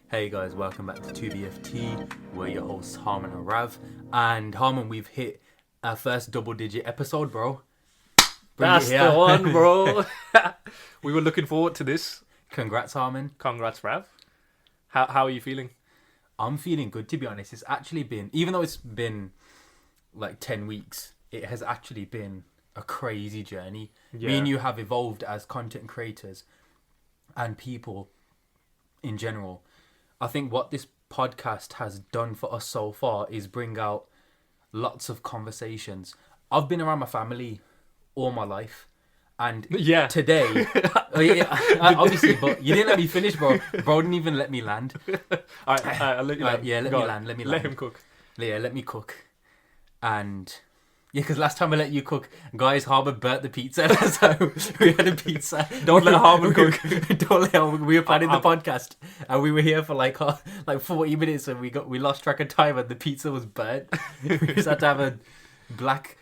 Hey guys, welcome back to 2BFT. We're your hosts Harmon and Rav. And Harmon, we've hit our first double-digit episode, bro. Bring That's it here. the one, bro. We were looking forward to this. Congrats, Harmon. Congrats, Rav. How are you feeling? I'm feeling good, to be honest. It's actually been, even though it's been like 10 weeks, it has actually been a crazy journey. Yeah. Me and you have evolved as content creators and people in general. I think what this podcast has done for us so far is bring out lots of conversations. I've been around my family all my life, and Yeah. today, obviously, but you didn't let me finish, bro. Bro didn't even let me land. I'll let you land. Yeah, let Go me on. land. Let me Let land. him cook. Yeah, let me cook. And yeah, because last time I let you cook, guys, Harbour burnt the pizza, so we had a pizza. Don't let Harmon cook. Don't let Harbour. We were planning the podcast, and we were here for like 40 minutes, and we lost track of time, and the pizza was burnt. We just had to have a black,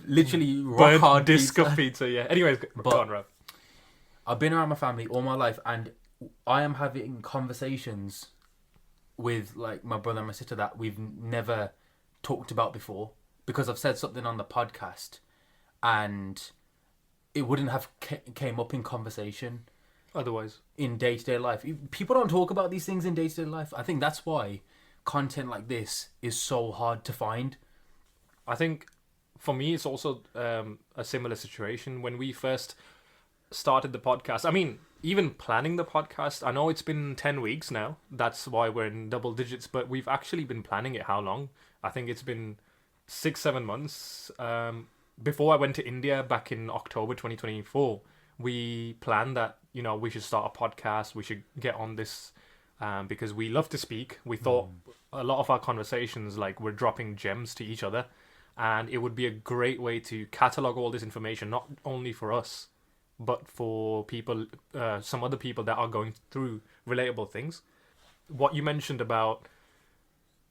literally rock Burnt hard disc pizza. of pizza, yeah. Anyways, go on, Rav. I've been around my family all my life, and I am having conversations with like my brother and my sister that we've never talked about before, because I've said something on the podcast and it wouldn't have came up in conversation Otherwise. in day-to-day life. People don't talk about these things in day-to-day life. I think that's why content like this is so hard to find. I think for me, it's also a similar situation. When we first started the podcast, I mean, even planning the podcast, I know it's been 10 weeks now. That's why we're in double digits, but we've actually been planning it how long? I think it's been 6-7 months. Before I went to India back in October 2024, we planned that, we should start a podcast. We should get on this because we love to speak. We thought a lot of our conversations, like, we're dropping gems to each other. And it would be a great way to catalog all this information, not only for us, but for people, some other people that are going through relatable things. What you mentioned about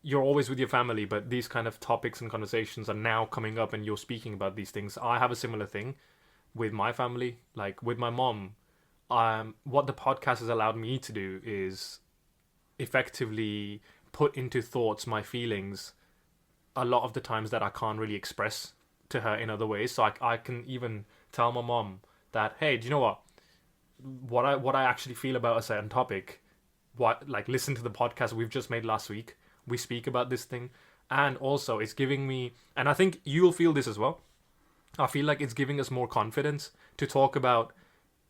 you're always with your family, but these kind of topics and conversations are now coming up and you're speaking about these things. I have a similar thing with my family, like with my mom. What the podcast has allowed me to do is effectively put into thoughts my feelings a lot of the times that I can't really express to her in other ways. So I can even tell my mom that, hey, do you know what I actually feel about a certain topic? Listen to the podcast we've just made last week. We speak about this thing, and also it's giving me, and I think you'll feel this as well. I feel like it's giving us more confidence to talk about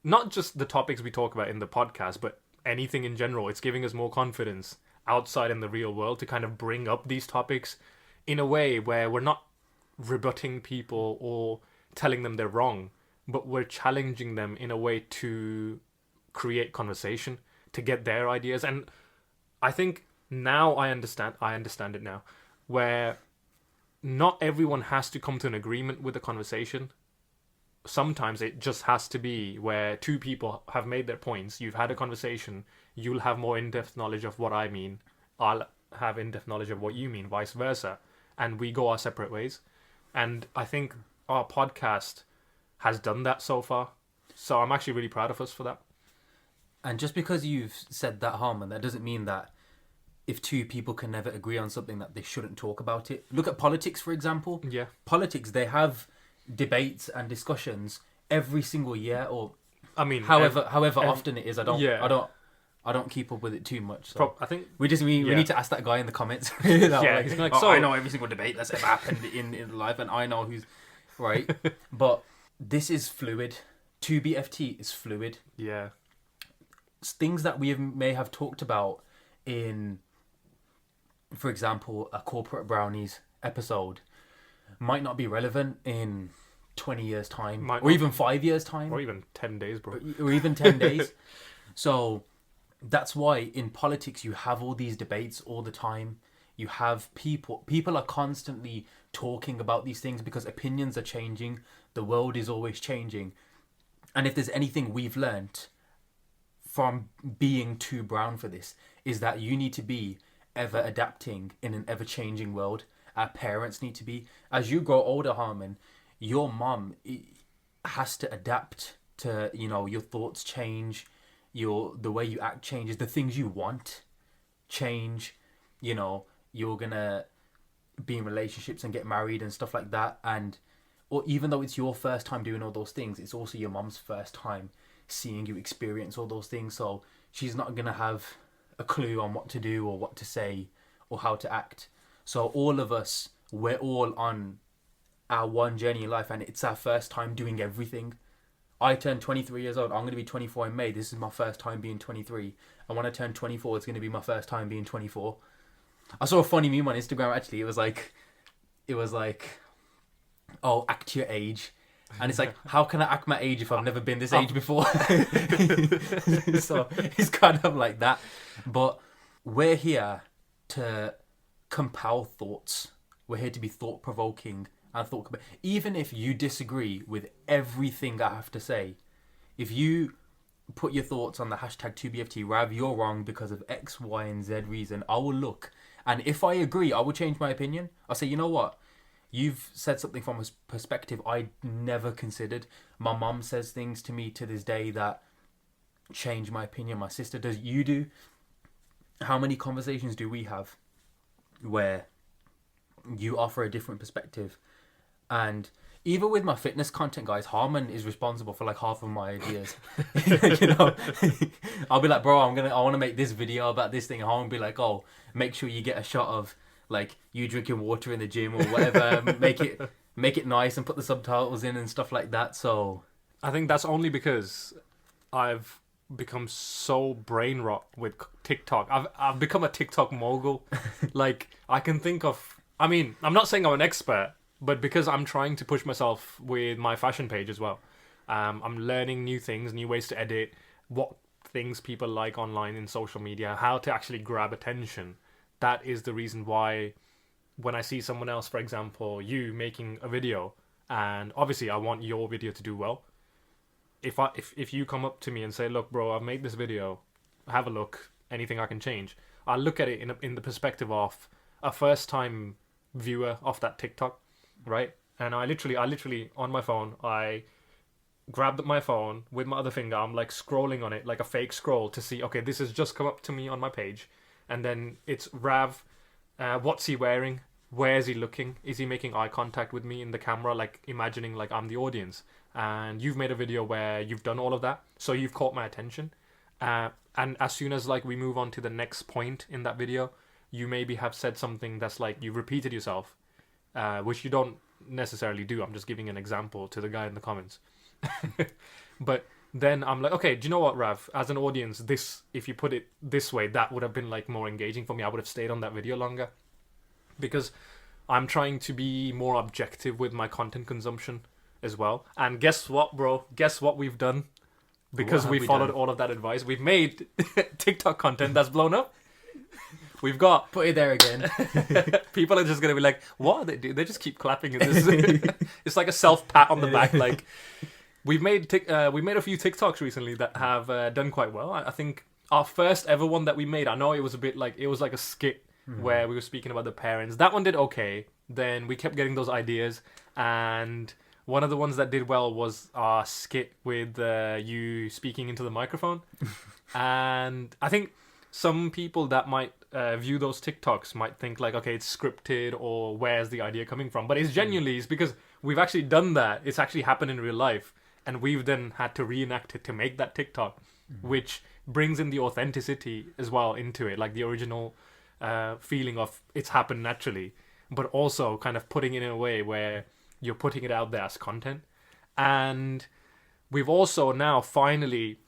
not just the topics we talk about in the podcast, but anything in general. It's giving us more confidence outside in the real world to kind of bring up these topics in a way where we're not rebutting people or telling them they're wrong, but we're challenging them in a way to create conversation, to get their ideas. And I think now I understand it now, where not everyone has to come to an agreement with the conversation. Sometimes it just has to be where two people have made their points, you've had a conversation, you'll have more in-depth knowledge of what I mean, I'll have in-depth knowledge of what you mean, vice versa, and we go our separate ways. And I think our podcast has done that so far, so I'm actually really proud of us for that. And just because you've said that, Harmon, that doesn't mean that if two people can never agree on something that they shouldn't talk about it. Look at politics, for example. Yeah. Politics, they have debates and discussions every single year, or I mean, however often it is. I don't keep up with it too much. So I think we need to ask that guy in the comments. Yeah, he's like, so I know every single debate that's ever happened in life, and I know who's right. But this is fluid. 2BFT is fluid. Yeah. Things that we may have talked about in, for example, a Corporate Brownies episode might not be relevant in 20 years' time, or even 5 years' time, or even 10 days, bro, or even 10 days. So that's why in politics you have all these debates all the time. You have people are constantly talking about these things because opinions are changing. The world is always changing. And if there's anything we've learnt from being too brown for this, is that you need to be ever adapting in an ever changing world. Our parents need to be. As you grow older, Harmon, your mom has to adapt to, your thoughts change, the way you act changes, the things you want change, you're gonna be in relationships and get married and stuff like that, and or even though it's your first time doing all those things, it's also your mom's first time seeing you experience all those things. So she's not gonna have a clue on what to do or what to say or how to act. So all of us, we're all on our one journey in life, and it's our first time doing everything. I turned 23 years old. I'm going to be 24 in May. This is my first time being 23. And when I turn 24, it's going to be my first time being 24. I saw a funny meme on Instagram, actually. It was like, oh, act your age. And it's like, how can I act my age if I've never been this age before? So it's kind of like that. But we're here to compel thoughts. We're here to be thought-provoking and thought. Even if you disagree with everything I have to say, if you put your thoughts on the hashtag 2BFT, Rav, you're wrong because of X, Y, and Z reason, I will look. And if I agree, I will change my opinion. I'll say, you know what? You've said something from a perspective I never considered. My mum says things to me to this day that change my opinion. My sister does. You do. How many conversations do we have where you offer a different perspective? And even with my fitness content, guys, Harmon is responsible for like half of my ideas. I'll be like, bro, I want to make this video about this thing. And Harmon will be like, oh, make sure you get a shot of like you drinking water in the gym or whatever. make it nice and put the subtitles in and stuff like that. So I think that's only because I've become so brain rot with TikTok. I've become a TikTok mogul. Like I can think of. I mean, I'm not saying I'm an expert, but because I'm trying to push myself with my fashion page as well, I'm learning new things, new ways to edit, what things people like online in social media, how to actually grab attention. That is the reason why when I see someone else, for example, you making a video, and obviously I want your video to do well. If you come up to me and say, look, bro, I've made this video, have a look, anything I can change, I'll look at it in the perspective of a first-time viewer of that TikTok, right? And I literally on my phone, I grabbed my phone with my other finger. I'm like scrolling on it like a fake scroll to see, okay, this has just come up to me on my page. And then it's Rav, what's he wearing? Where is he looking? Is he making eye contact with me in the camera? Like imagining like I'm the audience. And you've made a video where you've done all of that. So you've caught my attention. And as soon as like we move on to the next point in that video, you maybe have said something that's like you've repeated yourself, which you don't necessarily do. I'm just giving an example to the guy in the comments. But then I'm like, okay, do you know what, Rav? As an audience, this, if you put it this way, that would have been like more engaging for me. I would have stayed on that video longer because I'm trying to be more objective with my content consumption as well. And guess what, bro? Guess what we've done? Because we followed all of that advice. We've made TikTok content that's blown up. We've got... Put it there again. People are just going to be like, what are they doing? They just keep clapping. It's like a self-pat on the back. Like, we made a few TikToks recently that have done quite well. I think our first ever one that we made, I know it was a bit like... It was like a skit where we were speaking about the parents. That one did okay. Then we kept getting those ideas. And one of the ones that did well was our skit with you speaking into the microphone. And I think some people that might view those TikToks might think like, okay, it's scripted or where's the idea coming from? But it's genuinely, it's because we've actually done that. It's actually happened in real life. And we've then had to reenact it to make that TikTok, which brings in the authenticity as well into it. Like the original feeling of it's happened naturally, but also kind of putting it in a way where you're putting it out there as content. And we've also now finally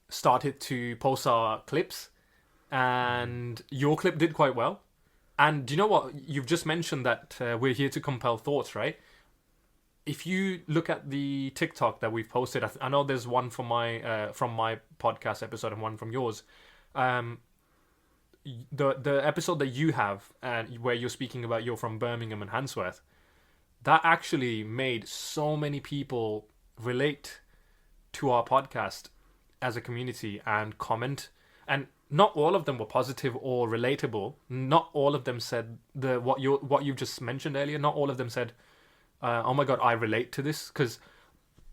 started to post our clips. And your clip did quite well. And do you know what? You've just mentioned that we're here to compel thoughts, right? If you look at the TikTok that we've posted, I know there's one from my podcast episode and one from yours. The episode that you have and where you're speaking about you're from Birmingham and Handsworth, that actually made so many people relate to our podcast as a community and comment. And not all of them were positive or relatable. Not all of them said what you just mentioned earlier. Not all of them said, "Oh my god, I relate to this." Because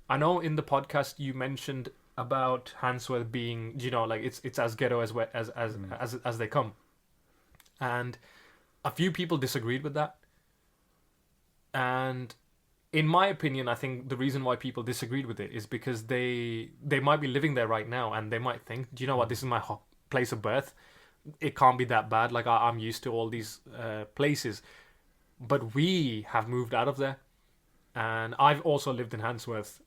I know in the podcast you mentioned about Handsworth being, like it's as ghetto as they come. And a few people disagreed with that. And in my opinion, I think the reason why people disagreed with it is because they might be living there right now, and they might think, do you know what, this is my place of birth. It can't be that bad. Like, I'm used to all these places. But we have moved out of there. And I've also lived in Handsworth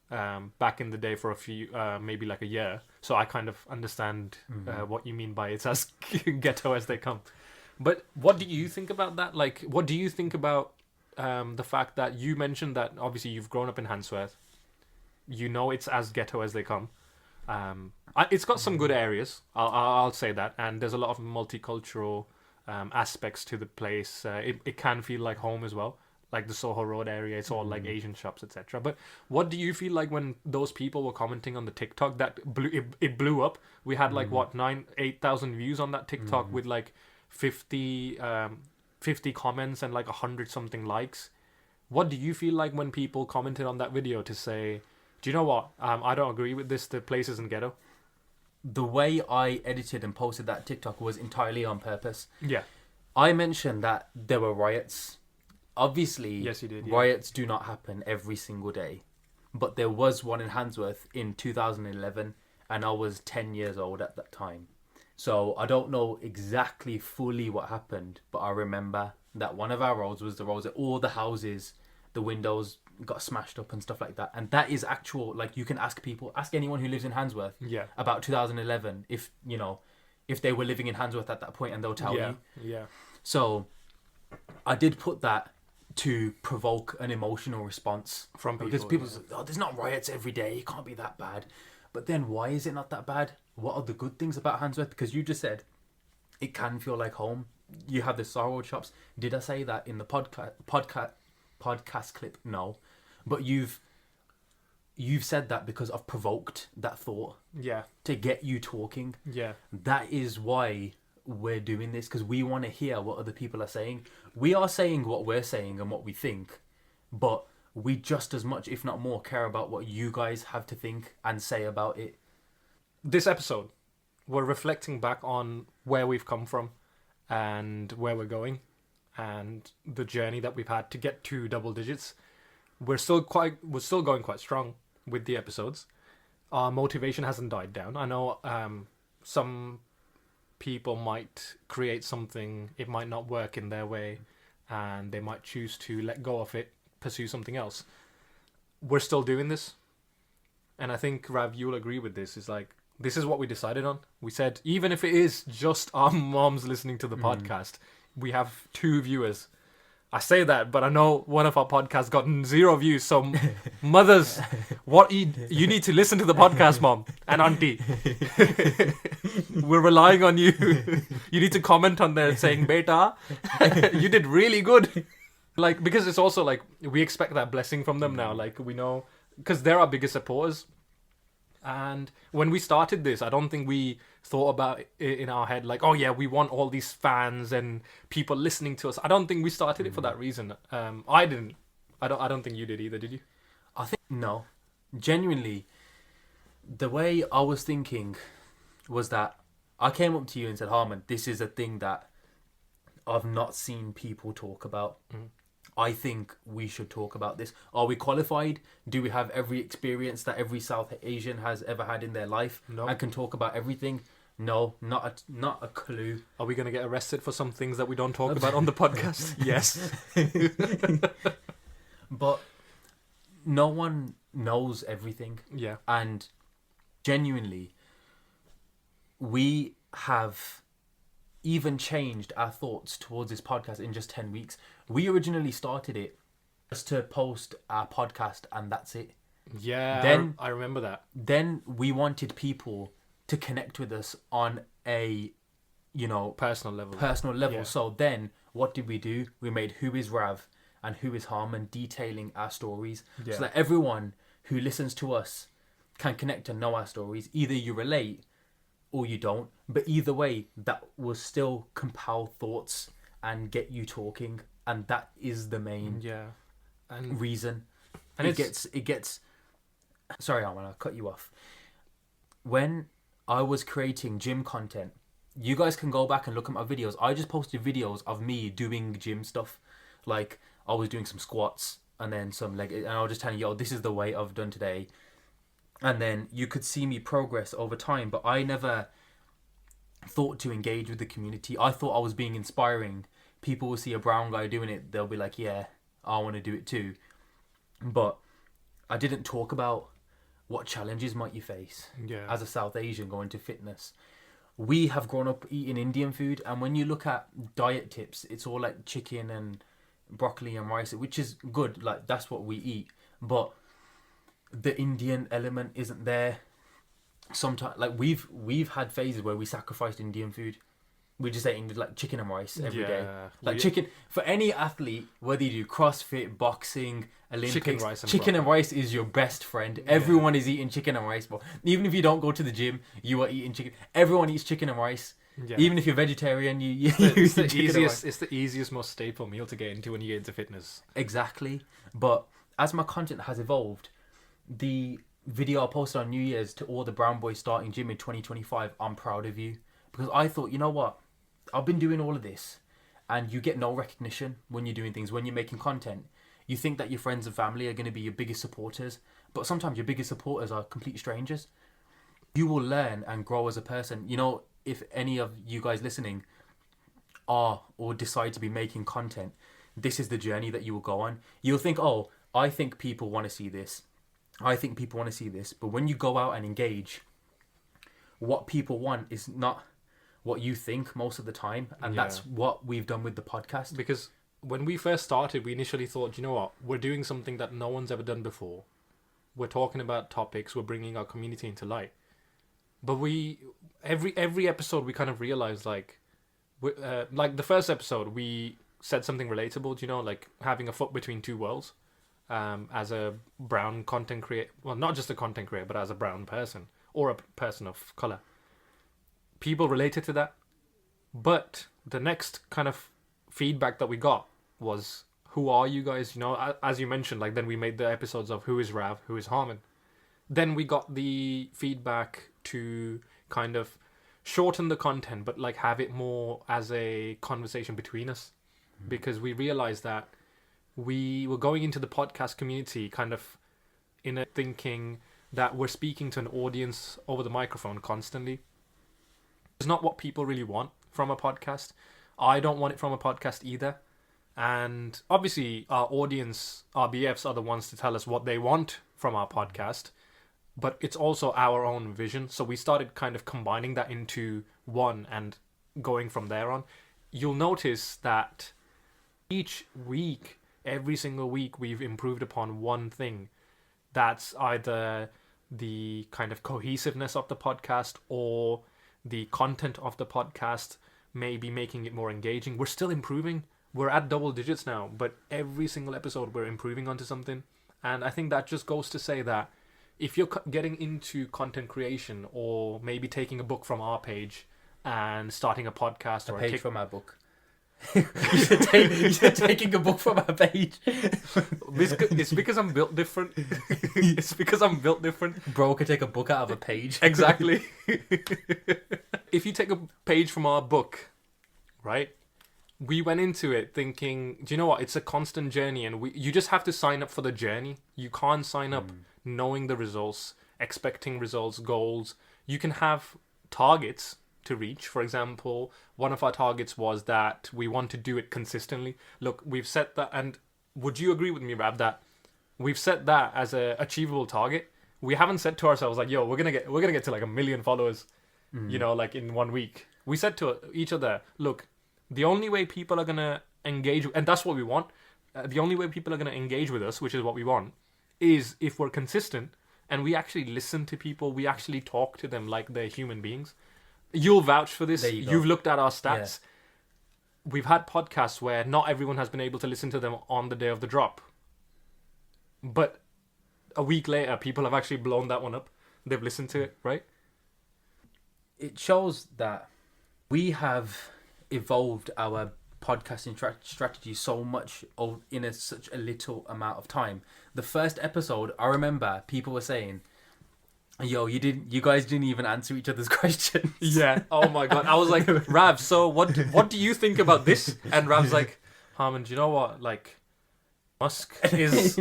back in the day for a few, maybe like a year. So I kind of understand what you mean by it's as ghetto as they come. But what do you think about that? Like, what do you think about the fact that you mentioned that obviously you've grown up in Handsworth? You know it's as ghetto as they come. It's got some good areas, I'll say that. And there's a lot of multicultural aspects to the place. It can feel like home as well. Like the Soho Road area, it's all like Asian shops, etc. But what do you feel like when those people were commenting on the TikTok that it blew up? We had like 8,000 views on that TikTok with like 50 comments and like 100 something likes. What do you feel like when people commented on that video to say, do you know what? I don't agree with this. The place isn't ghetto. The way I edited and posted that TikTok was entirely on purpose. Yeah. I mentioned that there were riots. Obviously, yes, you did, yeah. Riots do not happen every single day. But there was one in Handsworth in 2011, and I was 10 years old at that time. So I don't know exactly fully what happened, but I remember that one of our roads was the roads that all the houses, the windows got smashed up and stuff like that. And that is actual, like, you can ask anyone who lives in Handsworth about 2011 if they were living in Handsworth at that point, and they'll tell you. Yeah. So I did put that to provoke an emotional response from people. Because people say, oh, there's not riots every day. It can't be that bad. But then why is it not that bad? What are the good things about Handsworth? Because you just said it can feel like home. You have the Soho Road shops. Did I say that in the podcast clip? No. But you've said that because I've provoked that thought. Yeah. To get you talking. Yeah. That is why we're doing this, because we want to hear what other people are saying. We are saying what we're saying and what we think, but we just as much, if not more, care about what you guys have to think and say about it. This episode, we're reflecting back on where we've come from and where we're going and the journey that we've had to get to double digits. We're still going quite strong with the episodes. Our motivation hasn't died down. I know some people might create something, it might not work in their way, and they might choose to let go of it, pursue something else. We're still doing this, and I think, Rav, you'll agree with this. Is like, this is what we decided on. We said, even if it is just our moms listening to the podcast, we have 2 viewers. I say that, but I know one of our podcasts gotten 0 views. So, mothers, you need to listen to the podcast, mom and auntie. We're relying on you. You need to comment on there saying, "Beta, you did really good." Like, because it's also like we expect that blessing from them now. Like, we know, because they're our biggest supporters. And when we started this, I don't think we thought about it in our head like, oh yeah, we want all these fans and people listening to us. I don't think we started it for that reason. I didn't. I don't think you did either, did you? I think no. Genuinely, the way I was thinking was that I came up to you and said, Harman, this is a thing that I've not seen people talk about. I think we should talk about this. Are we qualified? Do we have every experience that every South Asian has ever had in their life? No. And can talk about everything? No, not a clue. Are we going to get arrested for some things that we don't talk about on the podcast? Yes. But no one knows everything. Yeah. And genuinely, we have even changed our thoughts towards this podcast in just 10 weeks. We originally started it just to post our podcast and that's it. Yeah, then I remember that. Then we wanted people to connect with us on a, personal level. Yeah. So then what did we do? We made Who is Rav and Who is Harman detailing our stories. Yeah. So that everyone who listens to us can connect and know our stories. Either you relate or you don't, but either way, that will still compel thoughts and get you talking, and that is the main reason. And it gets. Sorry, Arman, I'll cut you off. When I was creating gym content, you guys can go back and look at my videos. I just posted videos of me doing gym stuff. Like, I was doing some squats and then some leg, and I was just telling you, yo, this is the weight I've done today. And then you could see me progress over time, but I never thought to engage with the community. I thought I was being inspiring. People will see a brown guy doing it, they'll be like, yeah, I want to do it too. But I didn't talk about what challenges might you face Yeah. as a South Asian going to fitness. We have grown up eating Indian food, and when you look at diet tips, it's all like chicken and broccoli and rice, which is good. Like, that's what we eat, but the Indian element isn't there. Sometimes, like, we've had phases where we sacrificed Indian food. We just ate like chicken and rice every day. Yeah. Like, chicken for any athlete, whether you do CrossFit, boxing, Olympics, Chicken, and rice is your best friend. Everyone is eating chicken and rice, but even if you don't go to the gym, you are eating chicken. Everyone eats chicken and rice. Yeah. Even if you're vegetarian, you it's the eat chicken and rice. easiest. It's the easiest, most staple meal to get into when you get into fitness. Exactly. But as my content has evolved, the video I posted on New Year's to all the brown boys starting gym in 2025, I'm proud of you. Because I thought, you know what? I've been doing all of this, and you get no recognition when you're doing things, when you're making content. You think that your friends and family are going to be your biggest supporters, but sometimes your biggest supporters are complete strangers. You will learn and grow as a person. You know, if any of you guys listening are or decide to be making content, this is the journey that you will go on. You'll think, oh, I think people want to see this. I think people want to see this. But when you go out and engage, what people want is not what you think most of the time. And that's what we've done with the podcast. Because when we first started, we initially thought, you know what, we're doing something that no one's ever done before. We're talking about topics, we're bringing our community into light. But every episode, we kind of realized, like the first episode, we said something relatable, you know, like having a foot between two worlds. As a brown content creator, well, not just a content creator, but as a brown person or a person of color. People related to that. But the next kind of feedback that we got was, who are you guys? You know, as you mentioned, like, then we made the episodes of who is Rav, who is Harmon. Then we got the feedback to kind of shorten the content, but like have it more as a conversation between us. Because we realized that we were going into the podcast community kind of in a thinking that we're speaking to an audience over the microphone constantly. It's not what people really want from a podcast. I don't want it from a podcast either. And obviously our audience, our BFs, are the ones to tell us what they want from our podcast. But it's also our own vision. So we started kind of combining that into one and going from there on. You'll notice that each week, every single week, we've improved upon one thing. That's either the kind of cohesiveness of the podcast or the content of the podcast, maybe making it more engaging. We're still improving. We're at double digits now, but every single episode we're improving onto something. And I think that just goes to say that if you're getting into content creation, or maybe taking a book from our page and starting a podcast, or a page from our book. you said taking a book from our page. It's because I'm built different. It's because I'm built different. Bro could take a book out of a page. Exactly. If you take a page from our book, right? We went into it thinking, do you know what? It's a constant journey, and you just have to sign up for the journey. You can't sign up knowing the results, expecting results, goals. You can have targets to reach. For example, one of our targets was that we want to do it consistently. Look, we've set that, and would you agree with me, Rab, that we've set that as a achievable target? We haven't said to ourselves like, yo, we're gonna get to like 1 million followers, you know, like in 1 week. We said to each other, look, the only way people are gonna engage, and that's what we want. The only way people are gonna engage with us, which is what we want, is if we're consistent and we actually listen to people. We actually talk to them like they're human beings. You'll vouch for this. You've looked at our stats. Yeah. We've had podcasts where not everyone has been able to listen to them on the day of the drop. But a week later, people have actually blown that one up. They've listened to it, right? It shows that we have evolved our podcasting strategy so much in such a little amount of time. The first episode, I remember people were saying, Yo, you guys didn't even answer each other's questions. Yeah. Oh my god. I was like, Rav, so what do you think about this? And Rav's like, Harmon, do you know what? Like, Musk is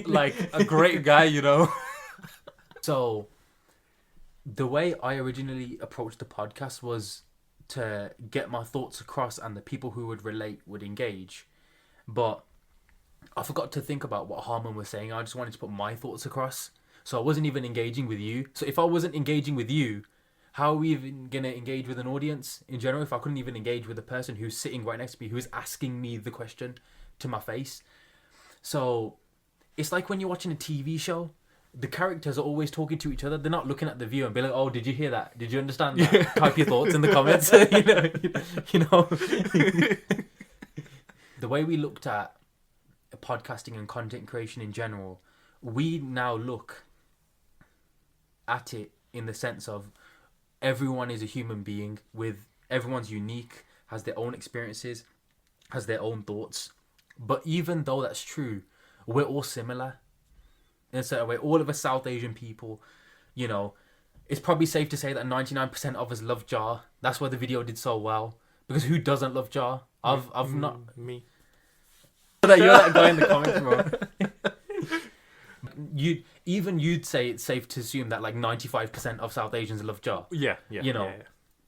like a great guy, you know? So, the way I originally approached the podcast was to get my thoughts across, and the people who would relate would engage. But I forgot to think about what Harmon was saying. I just wanted to put my thoughts across. So I wasn't even engaging with you. So if I wasn't engaging with you, how are we even going to engage with an audience in general if I couldn't even engage with the person who's sitting right next to me, who's asking me the question to my face? So it's like when you're watching a TV show, the characters are always talking to each other. They're not looking at the viewer and be like, "Oh, did you hear that? Did you understand that?" Yeah. Type your thoughts in the comments. you know. The way we looked at podcasting and content creation in general, we now look at it in the sense of everyone is a human being, with everyone's unique, has their own experiences, has their own thoughts. But even though that's true, we're all similar in a certain way. All of us South Asian people, you know, it's probably safe to say that 99% of us love Jar. That's why the video did so well. Because who doesn't love Jar? I've not Me. You're that guy in the comments, bro. You'd say it's safe to assume that like 95% of South Asians love Jar. Yeah. You know, yeah.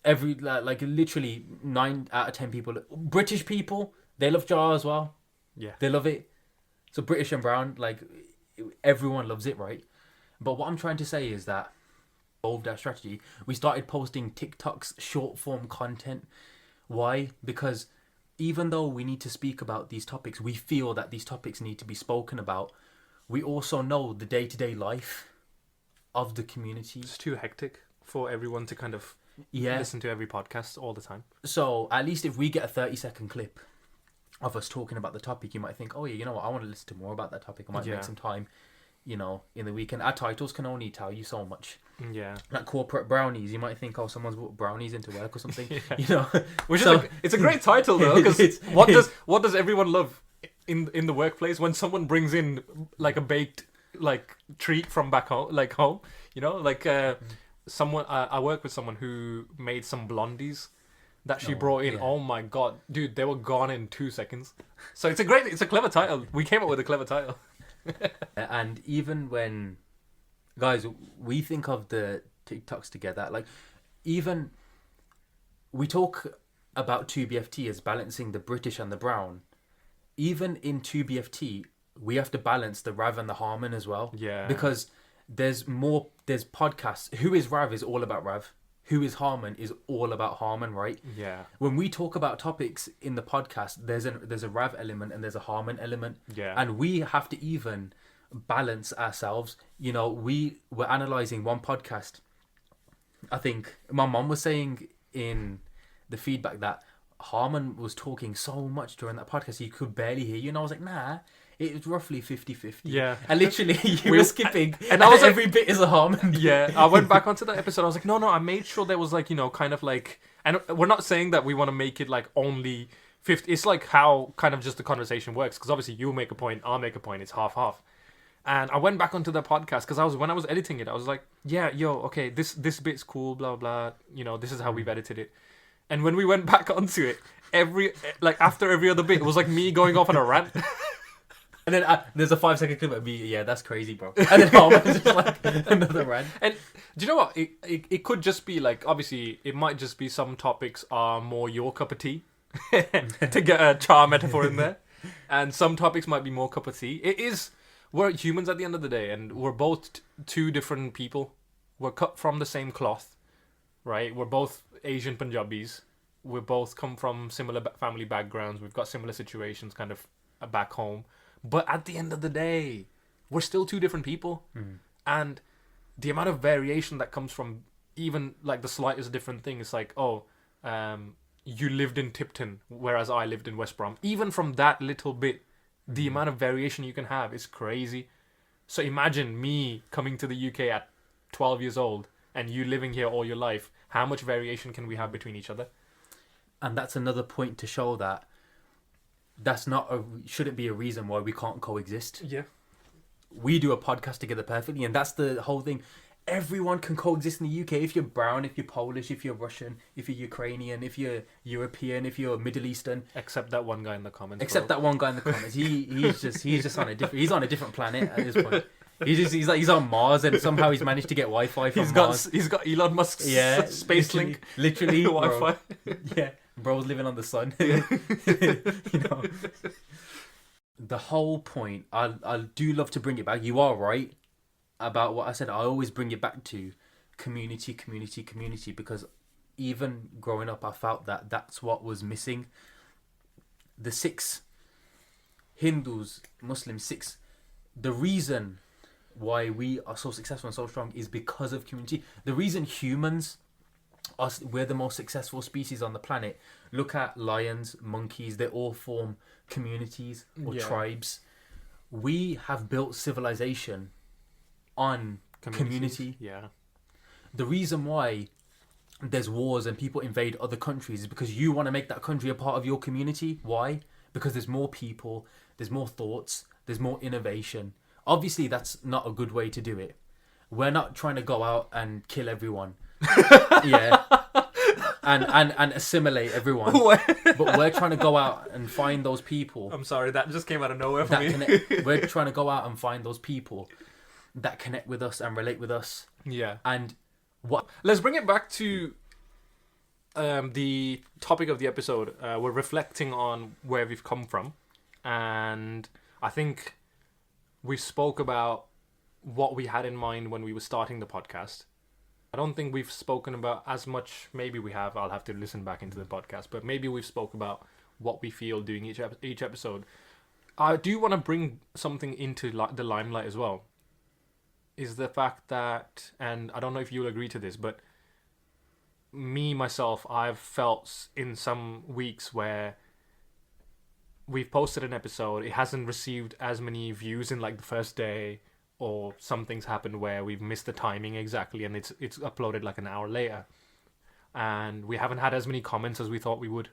every like literally 9 out of 10 people, British people, they love Jar as well. Yeah. They love it. So British and brown, like everyone loves it, right? But what I'm trying to say is that evolved our strategy. We started posting TikToks, short form content. Why? Because even though we need to speak about these topics, we feel that these topics need to be spoken about. We also know the day-to-day life of the community. It's too hectic for everyone to kind of listen to every podcast all the time. So at least if we get a 30-second clip of us talking about the topic, you might think, oh yeah, you know what, I want to listen to more about that topic. I might make some time, you know, in the weekend. Our titles can only tell you so much. Yeah. Like corporate brownies, you might think, oh, someone's brought brownies into work or something. Yeah. You know, which is it's a great title though, because what does everyone love in the workplace when someone brings in like a baked like treat from back home, you know, like someone I work with someone who made some blondies that she brought in. Oh my god, dude, they were gone in 2 seconds. So it's a clever title. We came up with a clever title. And even when, guys, we think of the TikToks together, like even we talk about 2BFT as balancing the British and the brown. Even in 2BFT, we have to balance the Rav and the Harmon as well. Yeah. Because there's podcasts. Who is Rav is all about Rav. Who is Harmon is all about Harmon, right? Yeah. When we talk about topics in the podcast, there's a Rav element and there's a Harmon element. Yeah. And we have to even balance ourselves. You know, we were analysing one podcast. I think my mom was saying in the feedback that Harmon was talking so much during that podcast you could barely hear you, and I was like, nah, it was roughly 50-50. Yeah. And literally you were skipping and I was like, every bit is a Harmon. Yeah. I went back onto that episode. I was like, no, I made sure there was like, you know, kind of like, and we're not saying that we want to make it like only 50. It's like how kind of just the conversation works, because obviously you'll make a point, I'll make a point. It's half. And I went back onto the podcast because when I was editing it, I was like, yeah, okay, this bit's cool, blah blah. You know, this is how we've edited it. And when we went back onto it, after every other bit, it was like me going off on a rant. And then there's a 5-second clip of me, yeah, that's crazy, bro. And then Harmon's just like another rant. And do you know what? It could just be like, obviously, it might just be some topics are more your cup of tea, to get a char metaphor in there. And some topics might be more cup of tea. We're humans at the end of the day, and we're both two different people. We're cut from the same cloth, right? We're both Asian Punjabis. We both come from similar family backgrounds. We've got similar situations kind of back home. But at the end of the day, we're still two different people. Mm. And the amount of variation that comes from even like the slightest different thing is like, you lived in Tipton, whereas I lived in West Brom. Even from that little bit, the amount of variation you can have is crazy. So imagine me coming to the UK at 12 years old and you living here all your life. How much variation can we have between each other? And that's another point to show that shouldn't be a reason why we can't coexist. Yeah. We do a podcast together perfectly, and that's the whole thing. everyone can coexist in the UK. If you're brown, if you're Polish, if you're Russian, if you're Ukrainian, if you're European, if you're Middle Eastern. Except that one guy in the comments. Except that one guy in the comments. He's just on a different. He's on a different planet at this point. He's on Mars, and somehow he's managed to get Wi-Fi from Mars. He's got Elon Musk's space link, literally Wi-Fi. Yeah, bro's living on the sun. You know, the whole point. I do love to bring it back. You are right about what I said. I always bring it back to community, because even growing up, I felt that that's what was missing. The 6 Hindus, Muslims, 6. The reason why we are so successful and so strong is because of community. The reason humans we're the most successful species on the planet. Look at lions, monkeys, they all form communities or tribes. We have built civilization on community. Yeah. The reason why there's wars and people invade other countries is because you want to make that country a part of your community. Why? Because there's more people, there's more thoughts, there's more innovation. Obviously, that's not a good way to do it. We're not trying to go out and kill everyone. Yeah. And assimilate everyone. But we're trying to go out and find those people. I'm sorry, that just came out of nowhere for me. We're trying to go out and find those people that connect with us and relate with us. Yeah. And what? Let's bring it back to the topic of the episode. We're reflecting on where we've come from. And I think we spoke about what we had in mind when we were starting the podcast. I don't think we've spoken about as much. Maybe we have. I'll have to listen back into the podcast. But maybe we've spoke about what we feel doing each episode. I do want to bring something into the limelight as well. Is the fact that, and I don't know if you'll agree to this, but myself, I've felt in some weeks where we've posted an episode, it hasn't received as many views in like the first day, or something's happened where we've missed the timing exactly and it's uploaded like an hour later, and we haven't had as many comments as we thought we would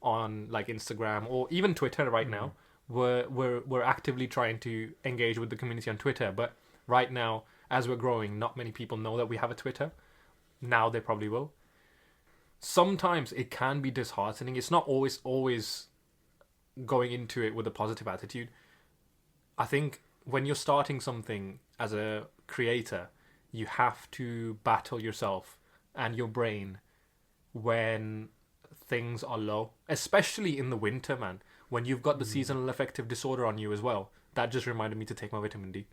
on like Instagram or even Twitter right now. We're actively trying to engage with the community on Twitter, but right now, as we're growing, not many people know that we have a Twitter. Now they probably will. Sometimes it can be disheartening. It's not always going into it with a positive attitude. I think when you're starting something as a creator, you have to battle yourself and your brain when things are low, especially in the winter, man. When you've got the seasonal affective disorder on you as well. That just reminded me to take my vitamin D.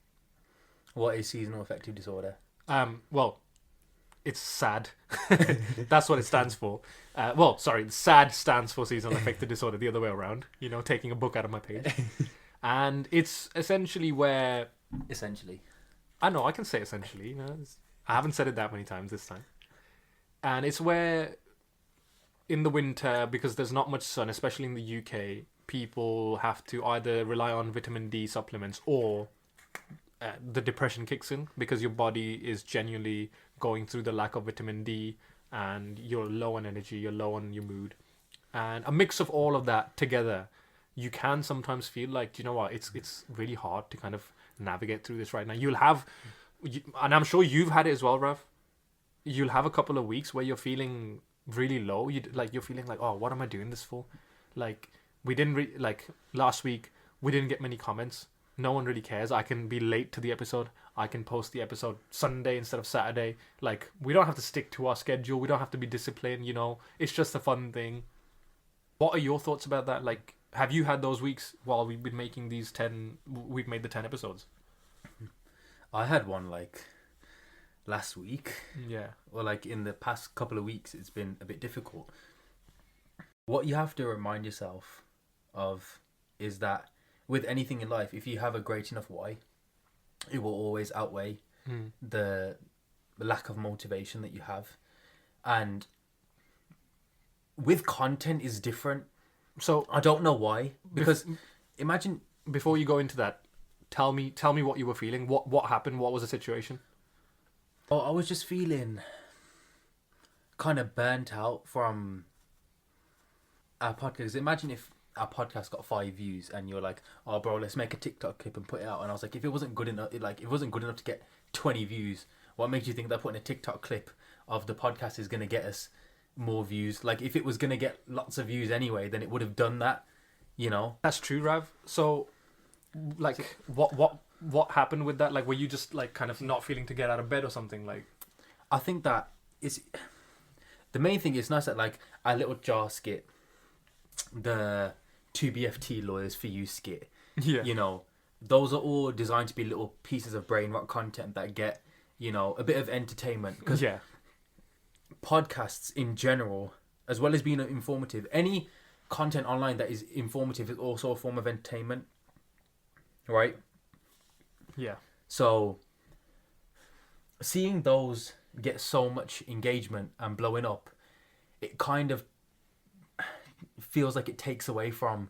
What is seasonal affective disorder? Well, it's SAD. That's what it stands for. SAD stands for seasonal affective disorder, the other way around. You know, taking a book out of my page. And it's essentially where... Essentially. I know, I can say essentially. You know, I haven't said it that many times this time. And it's where, in the winter, because there's not much sun, especially in the UK, people have to either rely on vitamin D supplements or the depression kicks in because your body is genuinely going through the lack of vitamin D and you're low on energy, you're low on your mood. And a mix of all of that together, you can sometimes feel like, you know what, it's really hard to kind of navigate through this right now. You'll have, and I'm sure you've had it as well, Rav, you'll have a couple of weeks where you're feeling really low. You're feeling like, oh, what am I doing this for? Like, we didn't last week, we didn't get many comments. No one really cares. I can be late to the episode. I can post the episode Sunday instead of Saturday. Like, we don't have to stick to our schedule. We don't have to be disciplined, you know. It's just a fun thing. What are your thoughts about that? Like, have you had those weeks while we've been making we've made the 10 episodes? I had one, like, last week. Yeah. Or, like, in the past couple of weeks, it's been a bit difficult. What you have to remind yourself of is that with anything in life, if you have a great enough why, it will always outweigh the lack of motivation that you have. And with content is different. So I don't know why. Because imagine, before you go into that, tell me what you were feeling. What happened? What was the situation? Oh, I was just feeling kind of burnt out from our podcast. Imagine if our podcast got 5 views and you're like, oh bro, let's make a TikTok clip and put it out. And I was like, if it wasn't good enough to get 20 views, What makes you think that putting a TikTok clip of the podcast is going to get us more views? Like, if it was going to get lots of views anyway, then it would have done that, you know? That's true, Rav. So, like, what happened with that? Like, were you just like kind of not feeling to get out of bed or something? Like, I think that is the main thing. It's nice that like our little jar skit, the 2BFT lawyers for you skit, yeah, you know, those are all designed to be little pieces of brain rot content that get, you know, a bit of entertainment. Because yeah, podcasts in general, as well as being informative, any content online that is informative is also a form of entertainment, right? yeah, So seeing those get so much engagement and blowing up, it kind of feels like it takes away from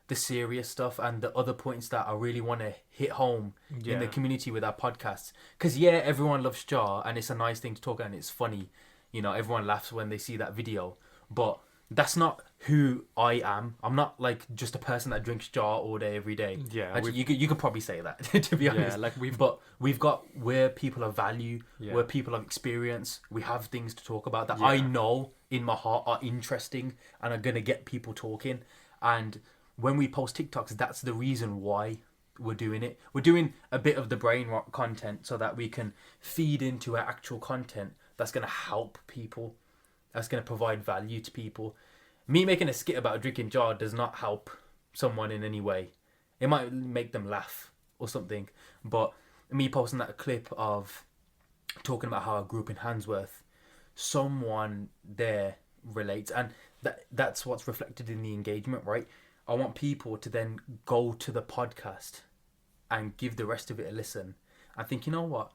the serious stuff and the other points that I really want to hit home in the Yeah. community with our podcasts. Because yeah, everyone loves Jar and it's a nice thing to talk about and it's funny. You know, everyone laughs when they see that video. But that's not who I am. I'm not like just a person that drinks Jar all day, every day. Yeah, Actually, you could probably say that, to be honest. like But we've got where people of value, Yeah. where people of experience, we have things to talk about that Yeah. I know in my heart are interesting and are going to get people talking. And when we post TikToks, that's the reason why we're doing it. We're doing a bit of the brain rot content so that we can feed into our actual content that's going to help people, that's going to provide value to people. Me making a skit about drinking Jar does not help someone in any way. It might make them laugh or something, but me posting that clip of talking about how I grew up in Handsworth, someone there relates, and that's what's reflected in the engagement, right? I want people to then go to the podcast and give the rest of it a listen and think, you know what?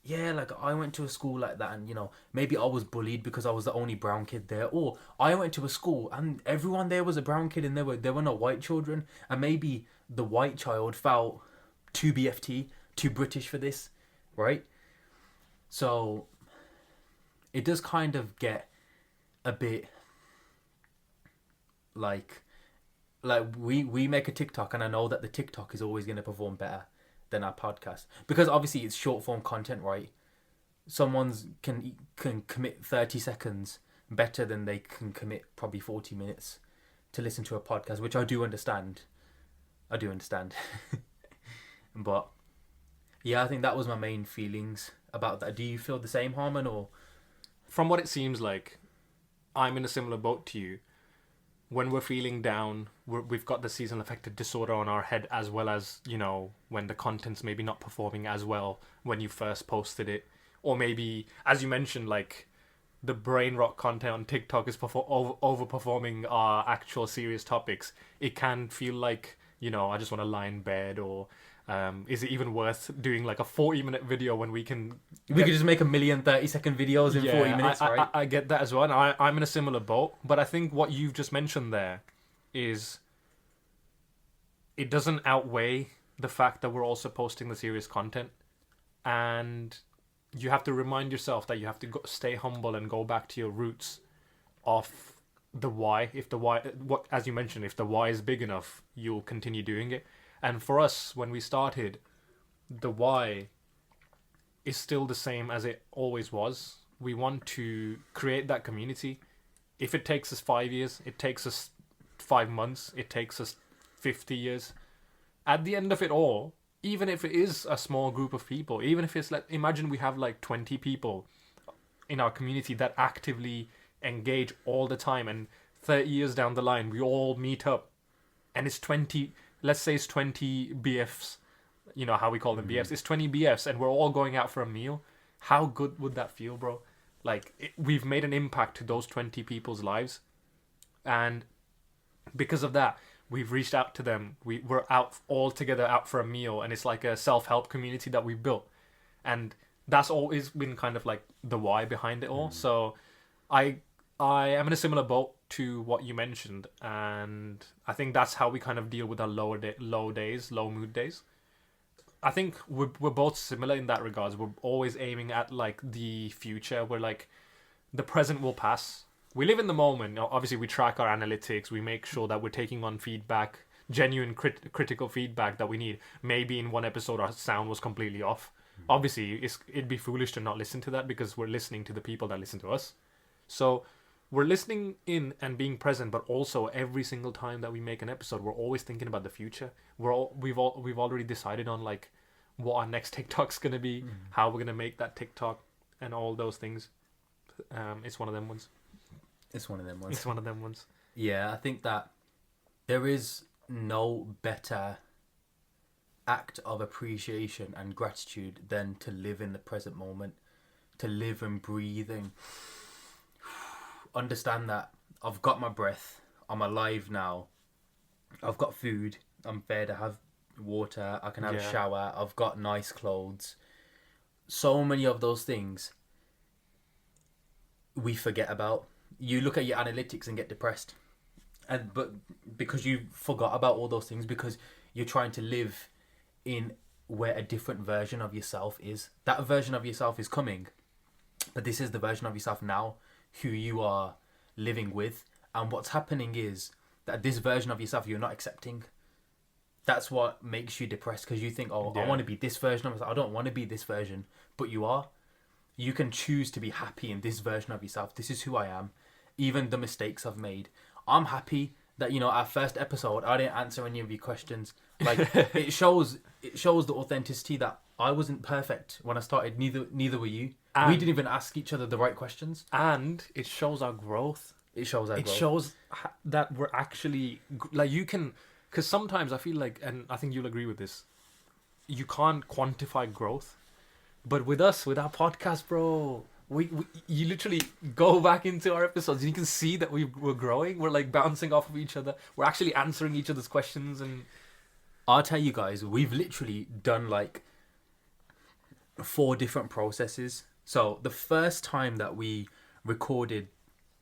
Yeah, like I went to a school like that, and you know, maybe I was bullied because I was the only brown kid there, or I went to a school and everyone there was a brown kid, and there were no white children, and maybe the white child felt too BFT, too British for this, right? So it does kind of get a bit like we make a TikTok, and I know that the TikTok is always going to perform better than our podcast because obviously it's short form content, right? Someone's can commit 30 seconds better than they can commit probably 40 minutes to listen to a podcast, which I do understand. But yeah, I think that was my main feelings about that. Do you feel the same, Harmon, or From what it seems like, I'm in a similar boat to you. When we're feeling down, we've got the seasonal affective disorder on our head, as well as, you know, when the content's maybe not performing as well when you first posted it. Or maybe, as you mentioned, like, the brain rot content on TikTok is overperforming our actual serious topics. It can feel like, you know, I just want to lie in bed, or is it even worth doing like a 40-minute video when we can... we could just make 1,000,000 30-second videos in 40 minutes, right? I get that as well, and I'm in a similar boat. But I think what you've just mentioned there is it doesn't outweigh the fact that we're also posting the serious content, and you have to remind yourself that you have to stay humble and go back to your roots of the why. If the why, what as you mentioned, if the why is big enough, you'll continue doing it. And for us, when we started, the why is still the same as it always was. We want to create that community. If it takes us 5 years, it takes us 5 months, it takes us 50 years. At the end of it all, even if it is a small group of people, even if it's like, imagine we have like 20 people in our community that actively engage all the time, and 30 years down the line, we all meet up, and it's 20, let's say it's 20 BFs, you know how we call them BFs, it's 20 BFs, and we're all going out for a meal. How good would that feel, bro? Like, we've made an impact to those 20 people's lives, and because of that, we've reached out to them. We're out all together out for a meal, and it's like a self-help community that we've built, and that's always been kind of like the why behind it all. So I am in a similar boat to what you mentioned, and I think that's how we kind of deal with our low mood days. I think we're both similar in that regards. We're always aiming at like the future. We're like, the present will pass. We live in the moment. Obviously, we track our analytics. We make sure that we're taking on feedback, genuine critical feedback that we need. Maybe in one episode our sound was completely off. Obviously, it'd be foolish to not listen to that because we're listening to the people that listen to us. So we're listening in and being present, but also every single time that we make an episode, we're always thinking about the future. We've already decided on like what our next TikTok's gonna be, how we're gonna make that TikTok, and all those things. It's one of them ones. It's one of them ones. It's one of them ones. Yeah, I think that there is no better act of appreciation and gratitude than to live in the present moment, to live and breathe and understand that I've got my breath, I'm alive now, I've got food, I'm fed, I have water, I can have a shower, I've got nice clothes. So many of those things we forget about. You look at your analytics and get depressed, but because you forgot about all those things, because you're trying to live in where a different version of yourself is. That version of yourself is coming, but this is the version of yourself now who you are living with. And what's happening is that this version of yourself you're not accepting. That's what makes you depressed, because you think, I want to be this version of myself. I don't want to be this version, but you are. You can choose to be happy in this version of yourself. This is who I am. Even the mistakes I've made. I'm happy that, our first episode, I didn't answer any of your questions. Like, it shows the authenticity that I wasn't perfect when I started. Neither were you. We didn't even ask each other the right questions. And it shows our growth. It shows that we're actually, like, you can, because sometimes I feel like, and I think you'll agree with this, you can't quantify growth. But with us, with our podcast, bro, you literally go back into our episodes and you can see that we're growing. We're like bouncing off of each other. We're actually answering each other's questions. And I'll tell you guys, we've literally done like 4 different processes. So the first time that we recorded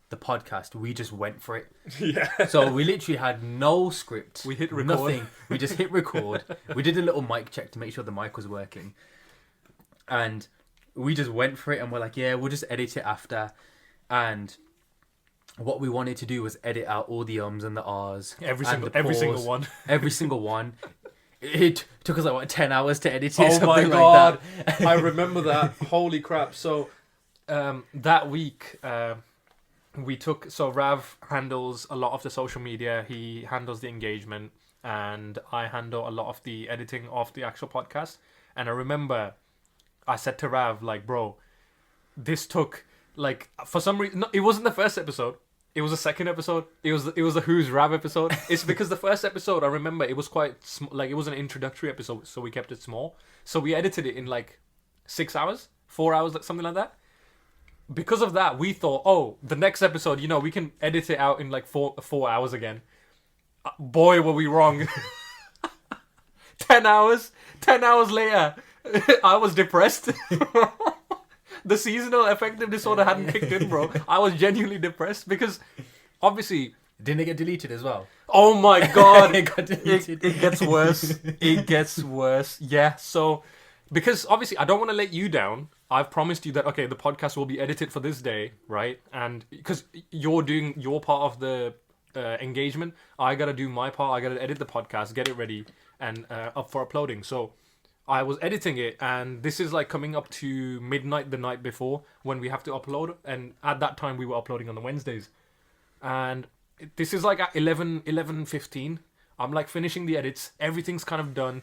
the podcast, we just went for it. Yeah. So we literally had no script. We hit record. Nothing. We just hit record. We did a little mic check to make sure the mic was working. And we just went for it, and we're like, yeah, we'll just edit it after. And what we wanted to do was edit out all the ums and the ahs. Every single one. Every single one. It took us like 10 hours to edit it. Oh my god. Like I remember that. Holy crap. So that week Rav handles a lot of the social media, he handles the engagement, and I handle a lot of the editing of the actual podcast. And I remember I said to Rav, like, bro, this took, like, for some reason, no, it wasn't the first episode. It was the second episode. It was the Who's Rav episode. It's because the first episode, I remember, it was quite, like, it was an introductory episode, so we kept it small. So we edited it in, like, 6 hours, 4 hours, something like that. Because of that, we thought, the next episode, we can edit it out in, like, 4 hours again. Boy, were we wrong. 10 hours later, I was depressed. The seasonal affective disorder hadn't kicked in, bro. I was genuinely depressed because, obviously... Didn't it get deleted as well? Oh my god. It got deleted. It gets worse. It gets worse. Yeah, so... Because, obviously, I don't want to let you down. I've promised you that, okay, the podcast will be edited for this day, right? And because you're doing your part of the engagement, I got to do my part. I got to edit the podcast, get it ready, and up for uploading. So... I was editing it, and this is like coming up to midnight the night before when we have to upload. And at that time, we were uploading on the Wednesdays. And this is like at 11:15. I'm like finishing the edits. Everything's kind of done.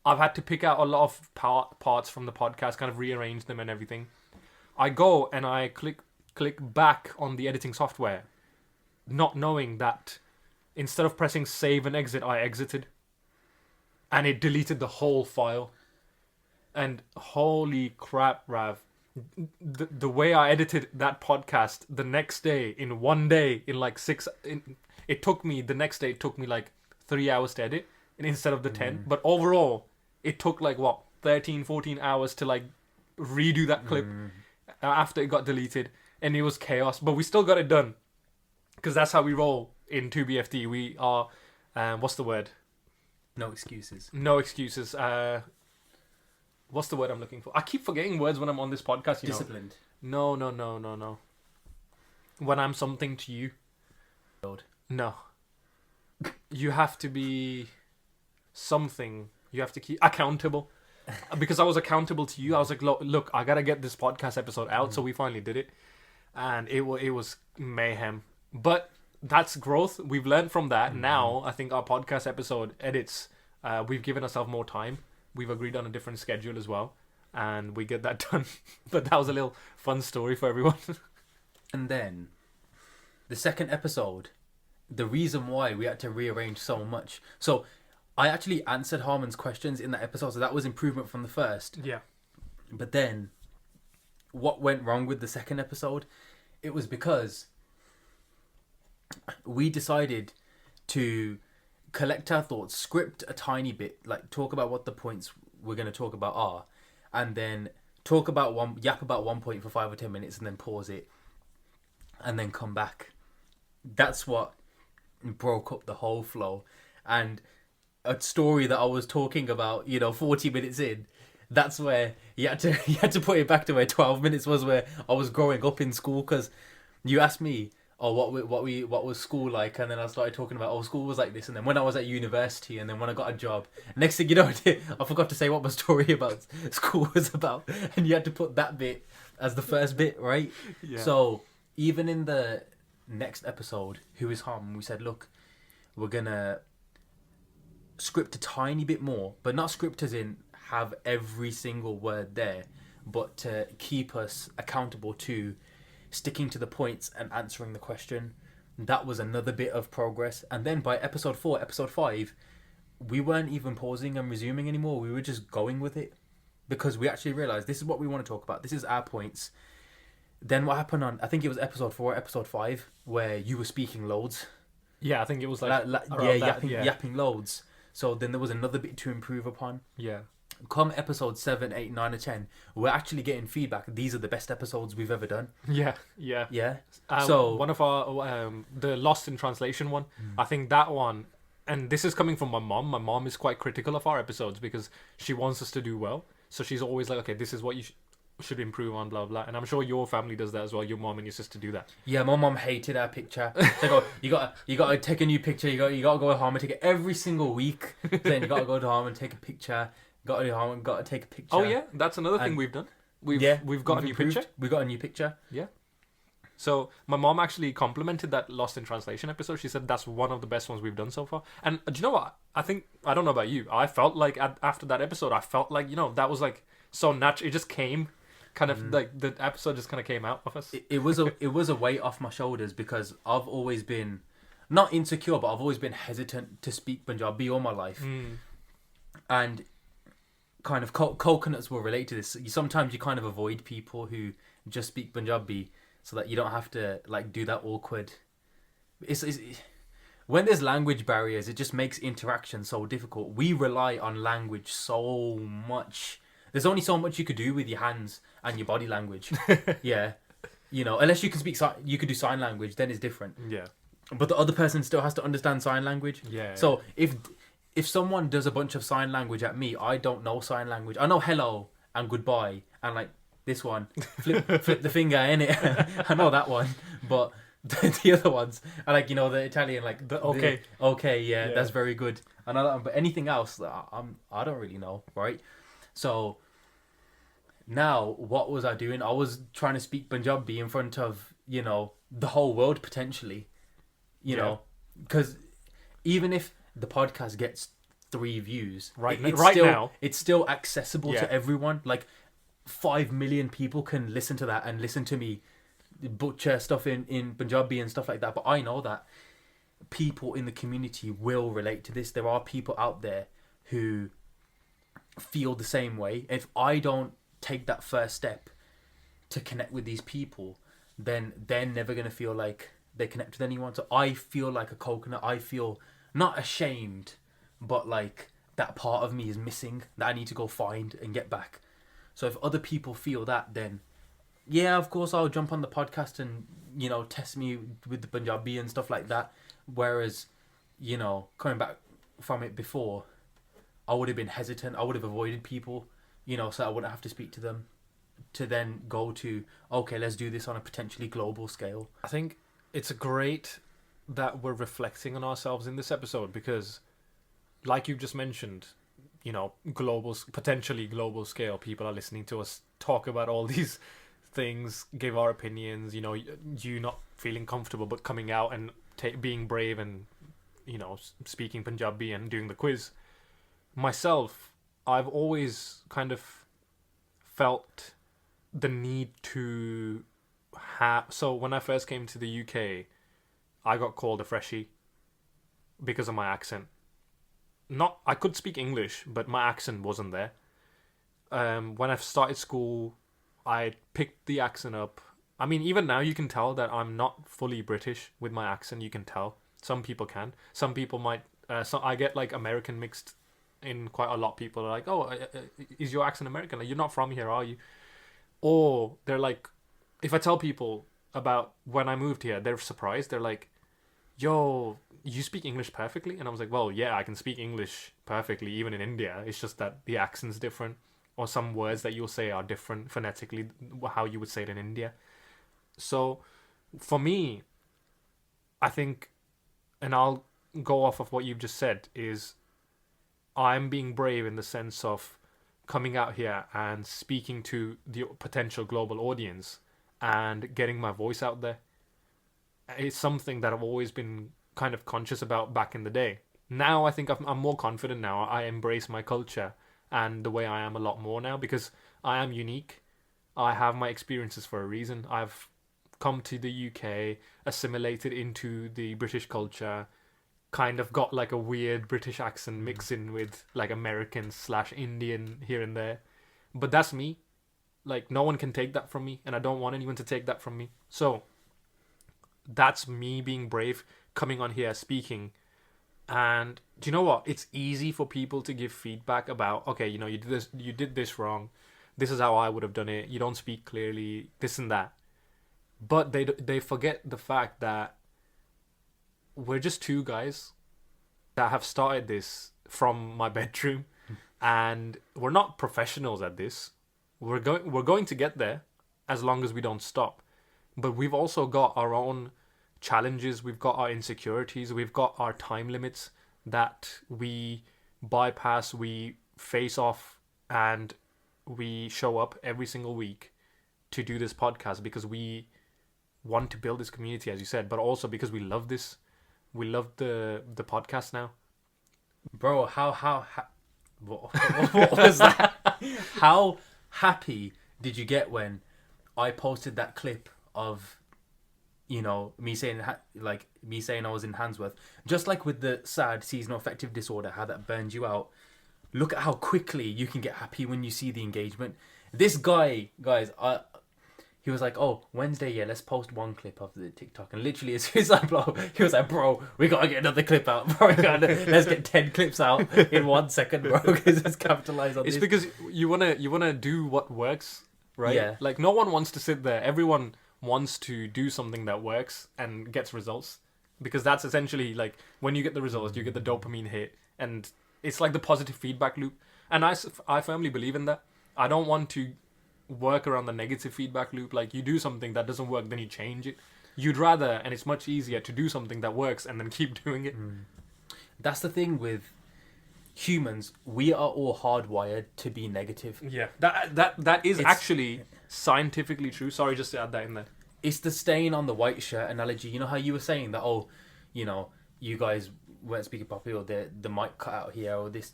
I've had to pick out a lot of parts from the podcast, kind of rearrange them and everything. I go and I click back on the editing software, not knowing that instead of pressing save and exit, I exited. And it deleted the whole file. And holy crap, Rav. The way I edited that podcast the next day, in one day, in like it took me like 3 hours to edit instead of the 10. But overall, it took like 13, 14 hours to like redo that clip after it got deleted. And it was chaos, but we still got it done. Because that's how we roll in 2BFD. We are, what's the word? No excuses. No excuses. What's the word I'm looking for? I keep forgetting words when I'm on this podcast. Disciplined. No. When I'm something to you. No. You have to be something. You have to keep accountable. because I was accountable to you. I was like, look, I gotta get this podcast episode out. So we finally did it, and it was mayhem. But that's growth. We've learned from that. Now I think our podcast episode edits. We've given ourselves more time. We've agreed on a different schedule as well, and we get that done. But that was a little fun story for everyone. And then the second episode, the reason why we had to rearrange so much. So I actually answered Harmon's questions in that episode, so that was improvement from the first. Yeah. But then what went wrong with the second episode? It was because we decided to collect our thoughts, script a tiny bit, like talk about what the points we're going to talk about are, and then yap about one point for 5 or 10 minutes, and then pause it, and then come back. That's what broke up the whole flow. And a story that I was talking about, 40 minutes in, that's where you had to put it back to where 12 minutes was, where I was growing up in school. Because you asked me, what was school like, and then I started talking about, school was like this, and then when I was at university, and then when I got a job, next thing you know, I forgot to say what my story about school was about, and you had to put that bit as the first bit, right? Yeah. So even in the next episode, Who is Harm, we said, look, we're gonna script a tiny bit more, but not script as in have every single word there, but to keep us accountable to sticking to the points and answering the question. That was another bit of progress. And then by episode 4, episode 5, we weren't even pausing and resuming anymore. We were just going with it, because we actually realized this is what we want to talk about. This is our points. Then what happened on, I think it was episode 4, episode 5, where you were speaking loads. Yeah, I think it was yapping loads. So then there was another bit to improve upon. Yeah. Come episode 7, 8, 9, or 10, we're actually getting feedback. These are the best episodes we've ever done. Yeah. Yeah. So one of our the Lost in Translation one, I think that one, and this is coming from my mom. My mom is quite critical of our episodes because she wants us to do well. So she's always like, okay, this is what you should improve on, blah blah. And I'm sure your family does that as well. Your mom and your sister do that. Yeah, my mom hated our picture. They go, you gotta take a new picture. You gotta go to home and take it every single week. Then you gotta go to home and take a picture. Got to take a picture. Oh yeah, that's another thing we've done. We've got a new picture. We got a new picture. Yeah. So my mom actually complimented that Lost in Translation episode. She said that's one of the best ones we've done so far. And do you know what? I don't know about you. I felt like after that episode, I felt like, that was like so natural. It just came, kind of like the episode just kind of came out of us. It was a weight off my shoulders, because I've always been not insecure, but I've always been hesitant to speak Punjabi all my life. And kind of coconuts will relate to this. Sometimes you kind of avoid people who just speak Punjabi, so that you don't have to like do that awkward. It's when there's language barriers, it just makes interaction so difficult. We rely on language so much. There's only so much you could do with your hands and your body language. Yeah, unless you can you could do sign language, then it's different. Yeah, but the other person still has to understand sign language. Yeah. So if someone does a bunch of sign language at me, I don't know sign language. I know hello and goodbye and like this one, flip the finger in it. I know that one, but the other ones are like, the Italian, like the okay, yeah, that's very good. I know that one, but anything else, I don't really know, right? So now, what was I doing? I was trying to speak Punjabi in front of the whole world potentially, because even if the podcast gets 3 views now it's still accessible to everyone. Like 5 million people can listen to that and listen to me butcher stuff in Punjabi and stuff like that. But I know that people in the community will relate to this. There are people out there who feel the same way. If I don't take that first step to connect with these people, then they're never going to feel like they connect with anyone. So I feel like a coconut. I feel not ashamed, but like that part of me is missing that I need to go find and get back. So if other people feel that, then yeah, of course I'll jump on the podcast and test me with the Punjabi and stuff like that. Whereas coming back from it before, I would have been hesitant. I would have avoided people, so I wouldn't have to speak to them, to then go to, okay, let's do this on a potentially global scale. I think it's great that we're reflecting on ourselves in this episode, because like you just mentioned, potentially global scale, people are listening to us talk about all these things, give our opinions. You not feeling comfortable but coming out and being brave and speaking Punjabi and doing the quiz. Myself, I've always kind of felt the need to have. So when I first came to the UK, I got called a freshie because of my accent. Not I could speak English, but my accent wasn't there. When I started school, I picked the accent up. I mean, even now you can tell that I'm not fully British with my accent. You can tell. Some people can. Some people might. So I get like American mixed in quite a lot. People are like, "Oh, is your accent American? Like, you're not from here, are you?" Or they're like, if I tell people about when I moved here, they're surprised. They're like, "Yo, you speak English perfectly?" And I was like, "Well, yeah, I can speak English perfectly, even in India. It's just that the accent's different, or some words that you'll say are different phonetically, how you would say it in India." So, for me, I think, and I'll go off of what you've just said, is I'm being brave in the sense of coming out here and speaking to the potential global audience and getting my voice out there. It's something that I've always been kind of conscious about back in the day. Now I think I'm more confident now. I embrace my culture and the way I am a lot more now because I am unique. I have my experiences for a reason. I've come to the UK, assimilated into the British culture, kind of got like a weird British accent mixing with like American / Indian here and there. But that's me. Like, no one can take that from me, and I don't want anyone to take that from me. So that's me being brave, coming on here, speaking. And do you know what? It's easy for people to give feedback about, okay, you did this wrong. This is how I would have done it. You don't speak clearly, this and that. But they forget the fact that we're just two guys that have started this from my bedroom, and we're not professionals at this. We're going to get there as long as we don't stop. But we've also got our own challenges. We've got our insecurities. We've got our time limits that we bypass. We face off, and we show up every single week to do this podcast because we want to build this community, as you said, but also because we love this. We love the podcast now. Bro, what was that? How happy did you get when I posted that clip of, me saying I was in Handsworth, just like with the SAD, seasonal affective disorder, how that burns you out. Look at how quickly you can get happy when you see the engagement. This guy, guys, he was like, "Oh, Wednesday, yeah, let's post one clip of the TikTok." And literally, as soon as I blow, he was like, "Bro, we gotta get another clip out. Bro, let's get 10 clips out in 1 second, bro, because let's capitalize on this." It's because you wanna do what works, right? Yeah. Like, no one wants to sit there. Everyone wants to do something that works and gets results, because that's essentially like when you get the results, you get the dopamine hit, and it's like the positive feedback loop. And I firmly believe in that. I don't want to work around the negative feedback loop. Like, you do something that doesn't work, then you change it. You'd rather, and it's much easier to do something that works and then keep doing it. That's the thing with humans. We are all hardwired to be negative. Yeah, that is actually scientifically true. Sorry, just to add that in there. It's the stain on the white shirt analogy. You know how you were saying that, you guys weren't speaking properly, or the mic cut out here, or this.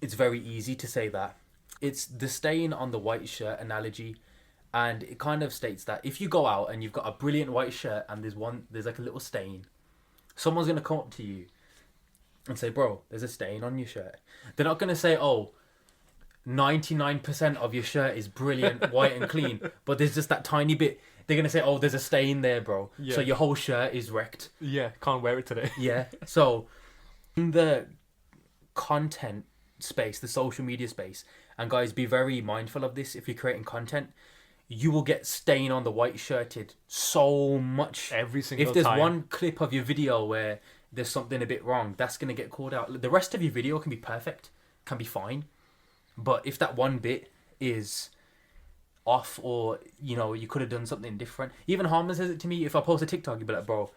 It's very easy to say that. It's the stain on the white shirt analogy, and it kind of states that if you go out and you've got a brilliant white shirt and there's like a little stain, someone's going to come up to you and say, "Bro, there's a stain on your shirt." They're not going to say, "Oh, 99% of your shirt is brilliant, white and clean, but there's just that tiny bit." They're going to say, "Oh, there's a stain there, bro. Yeah. So your whole shirt is wrecked." Yeah, can't wear it today. Yeah. So in the content space, the social media space, and guys, be very mindful of this. If you're creating content, you will get stain on the white shirted so much every single time. If there's one clip of your video where there's something a bit wrong, that's going to get called out. The rest of your video can be perfect, can be fine, but if that one bit is off, or you could have done something different. Even Harman says it to me. If I post a TikTok, he'd be like, "Bro,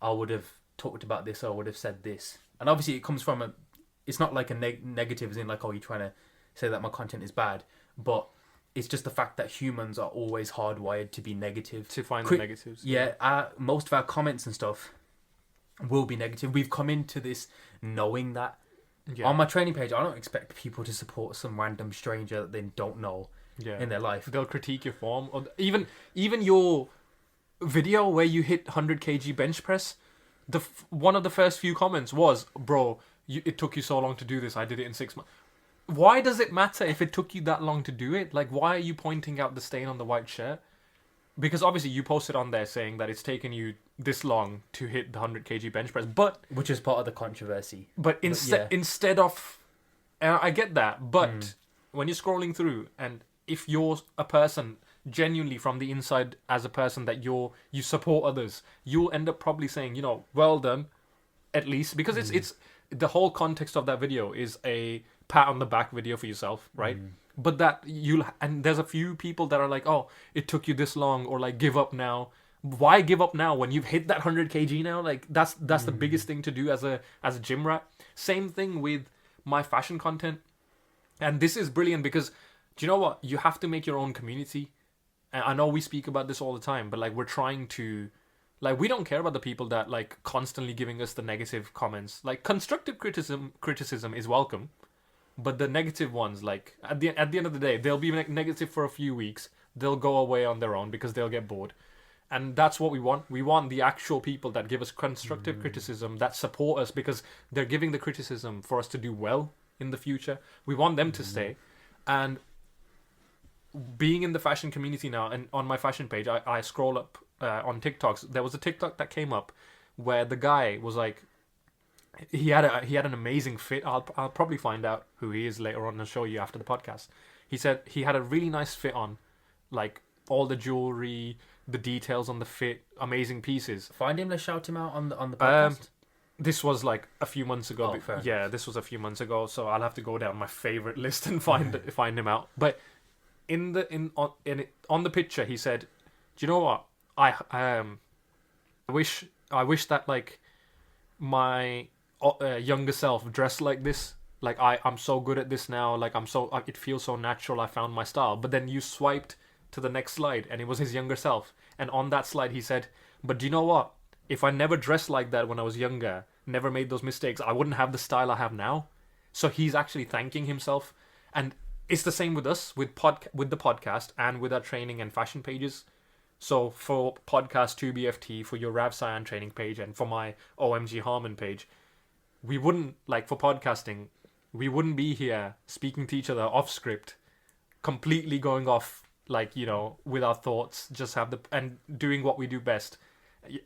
I would have talked about this, or I would have said this." And obviously it comes from it's not like a negative as in like, oh, you're trying to say that my content is bad, but it's just the fact that humans are always hardwired to be negative. To find the negatives. Yeah, most of our comments and stuff will be negative. We've come into this knowing that. Yeah. On my training page, I don't expect people to support some random stranger that they don't know in their life. They'll critique your form, or even your video where you hit 100 kg bench press. One of the first few comments was, "Bro, it took you so long to do this. I did it in 6 months." Why does it matter if it took you that long to do it? Like, why are you pointing out the stain on the white shirt? Because obviously you posted on there saying that it's taken you this long to hit the 100 kg bench press, but which is part of the controversy. But instead of, I get that, but when you're scrolling through, and if you're a person genuinely from the inside as a person that you support others, you'll end up probably saying, you know, well done, at least, because it's the whole context of that video is a pat on the back video for yourself, right? But that and there's a few people that are like, oh, it took you this long, or like, give up now. Why give up now when you've hit that 100 kg now? Like, that's the biggest thing to do as a gym rat. Same thing with my fashion content. And this is brilliant because, do you know what? You have to make your own community. And I know we speak about this all the time, but like, we're trying to, like, we don't care about the people that like constantly giving us the negative comments. Like, constructive criticism is welcome. But the negative ones, like, at the end of the day, they'll be negative for a few weeks. They'll go away on their own because they'll get bored. And that's what we want. We want the actual people that give us constructive criticism, that support us because they're giving the criticism for us to do well in the future. We want them to stay. And being in the fashion community now, and on my fashion page, I scroll up on TikToks. There was a TikTok that came up where the guy was like, he had an amazing fit. I'll probably find out who he is later on and show you after the podcast. He said he had a really nice fit on, like all the jewelry, the details on the fit, amazing pieces. Find him, let's shout him out on the podcast. This was like a few months ago. This was a few months ago, so I'll have to go down my favorite list and find him out. But on the picture, he said, "Do you know what? I wish that like my younger self dressed like this. Like, I'm so good at this now. Like, it feels so natural. I found my style." But then you swiped to the next slide, and it was his younger self. And on that slide, he said, "But do you know what? If I never dressed like that when I was younger, never made those mistakes, I wouldn't have the style I have now." So he's actually thanking himself. And it's the same with us, with the podcast, and with our training and fashion pages. So for podcast 2BFT, for your Rav Cyan training page, and for my OMG Harmon page, we wouldn't, like, for podcasting, we wouldn't be here speaking to each other off script, completely going off, like, you know, with our thoughts, just and doing what we do best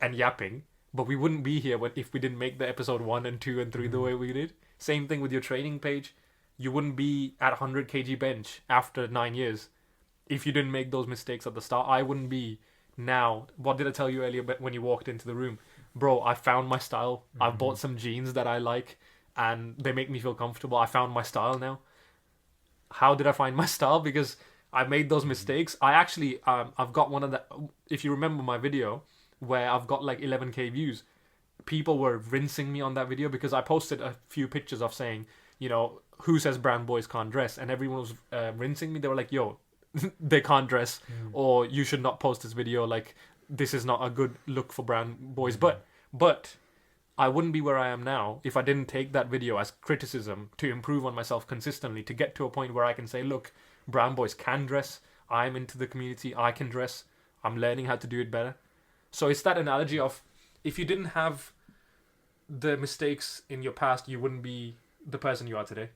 and yapping. But we wouldn't be here if we didn't make the episode 1 and 2 and 3 the way we did. Same thing with your training page. You wouldn't be at 100 kg bench after 9 years if you didn't make those mistakes at the start. I wouldn't be now. What did I tell you earlier when you walked into the room? Bro, I found my style. I've bought some jeans that I like and they make me feel comfortable. I found my style now. How did I find my style? Because I made those mistakes. I actually, I've got one of the, if you remember my video where I've got like 11k views, people were rinsing me on that video because I posted a few pictures of saying, you know, who says brown boys can't dress? And everyone was rinsing me. They were like, yo, they can't dress, or you should not post this video. Like, this is not a good look for brown boys. But I wouldn't be where I am now if I didn't take that video as criticism to improve on myself consistently, to get to a point where I can say, look, brown boys can dress. I'm into the community. I can dress. I'm learning how to do it better. So it's that analogy of, if you didn't have the mistakes in your past, you wouldn't be the person you are today.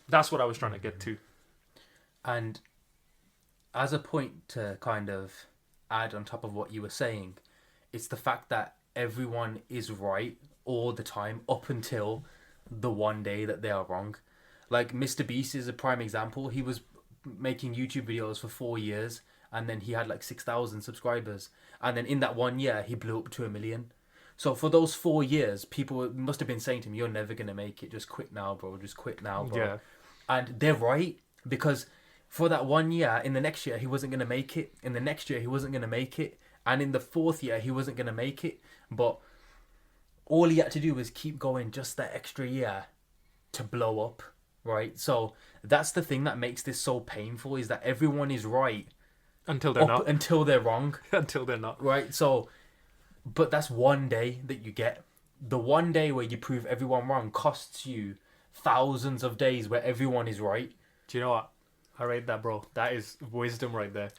That's what I was trying to get to. And as a point to kind of add on top of what you were saying, it's the fact that everyone is right all the time up until the one day that they are wrong. Like, Mr. Beast is a prime example. He was making YouTube videos for 4 years, and then he had like 6,000 subscribers. And then in that 1 year, he blew up to 1 million. So for those 4 years, people must have been saying to him, "You're never going to make it. Just quit now, bro. Just quit now, bro." Yeah. And they're right, because for that 1 year, in the next year, he wasn't going to make it. In the next year, he wasn't going to make it. And in the 4th year, he wasn't going to make it. But all he had to do was keep going just that extra year. to blow up, right? So that's the thing that makes this so painful, is that everyone is right Until they're not. until they're wrong, Until they're not. right? So, but that's one day that you get. The one day where you prove everyone wrong costs you thousands of days where everyone is right. Do you know what? I rate that, bro. That is wisdom right there.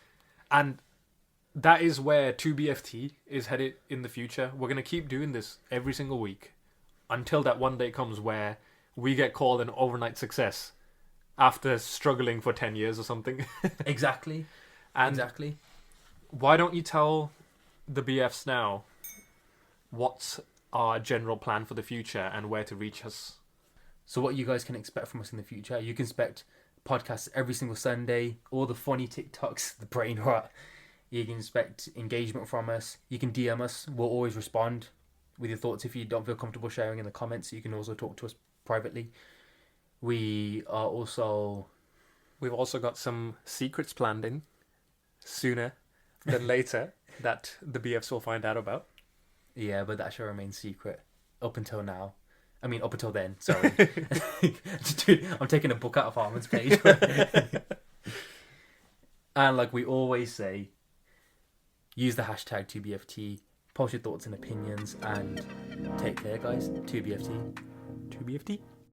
And that is where 2BFT is headed in the future. We're going to keep doing this every single week until that one day comes where we get called an overnight success after struggling for 10 years or something. Exactly. And exactly. why don't you tell the BFs now what's our general plan for the future and where to reach us? So what you guys can expect from us in the future, you can expect podcasts every single Sunday, all the funny TikToks, the brain rot. You can expect engagement from us. You can DM us. We'll always respond with your thoughts. If you don't feel comfortable sharing in the comments, you can also talk to us privately. We've also got some secrets planned in sooner than later that the BFs will find out about. Yeah, but that shall remain secret up until now. I mean, up until then, sorry. Dude, I'm taking a book out of Harmon's page. And like we always say, use the hashtag 2BFT, post your thoughts and opinions, and take care, guys. 2BFT. 2BFT.